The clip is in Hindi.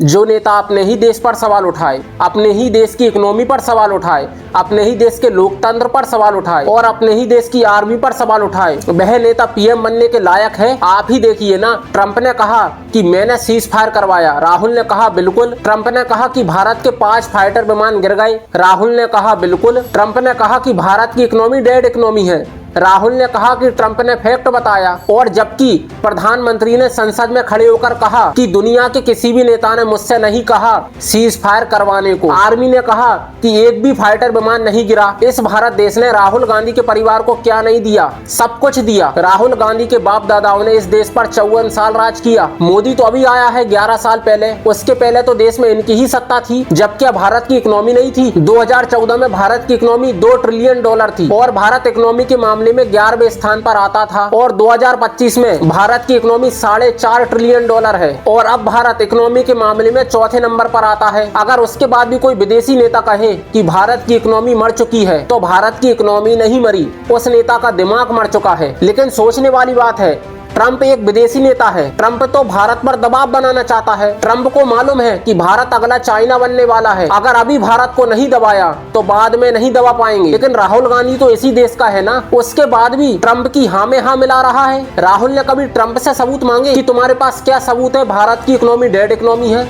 जो नेता अपने ही देश पर सवाल उठाए, अपने ही देश की इकोनॉमी पर सवाल उठाए, अपने ही देश के लोकतंत्र पर सवाल उठाए और अपने ही देश की आर्मी पर सवाल उठाए, वह नेता पीएम बनने के लायक है? आप ही देखिए ना। ट्रंप ने कहा कि मैंने सीज फायर करवाया, राहुल ने कहा बिल्कुल। ट्रंप ने कहा कि भारत के 5 फाइटर विमान गिर गए, राहुल ने कहा बिल्कुल। ट्रंप ने कहा कि भारत की इकोनॉमी डेड इकोनॉमी है, राहुल ने कहा कि ट्रंप ने फैक्ट बताया। और जबकि प्रधानमंत्री ने संसद में खड़े होकर कहा कि दुनिया के किसी भी नेता ने मुझसे नहीं कहा सीज फायर करवाने को। आर्मी ने कहा कि एक भी फाइटर विमान नहीं गिरा। इस भारत देश ने राहुल गांधी के परिवार को क्या नहीं दिया? सब कुछ दिया। राहुल गांधी के बाप दादाओं ने इस देश पर 54 साल राज किया। मोदी तो अभी आया है 11 साल पहले, उसके पहले तो देश में इनकी ही सत्ता थी। जब क्या भारत की इकोनॉमी नहीं थी? 2014 में भारत की इकोनॉमी $2 ट्रिलियन थी और भारत इकोनॉमी के मामले में 11वें स्थान पर आता था। और 2025 में भारत की इकोनॉमी $4.5 ट्रिलियन है और अब भारत इकोनॉमी के मामले में चौथे नंबर पर आता है। अगर उसके बाद भी कोई विदेशी नेता कहे कि भारत की इकोनॉमी मर चुकी है, तो भारत की इकोनॉमी नहीं मरी, उस नेता का दिमाग मर चुका है। लेकिन सोचने वाली बात है, ट्रंप एक विदेशी नेता है। ट्रंप तो भारत पर दबाव बनाना चाहता है। ट्रंप को मालूम है कि भारत अगला चाइना बनने वाला है। अगर अभी भारत को नहीं दबाया तो बाद में नहीं दबा पाएंगे। लेकिन राहुल गांधी तो इसी देश का है ना, उसके बाद भी ट्रंप की हाँ में हाँ मिला रहा है। राहुल ने कभी ट्रंप से सबूत मांगे कि तुम्हारे पास क्या सबूत है भारत की इकोनॉमी डेड इकोनॉमी है?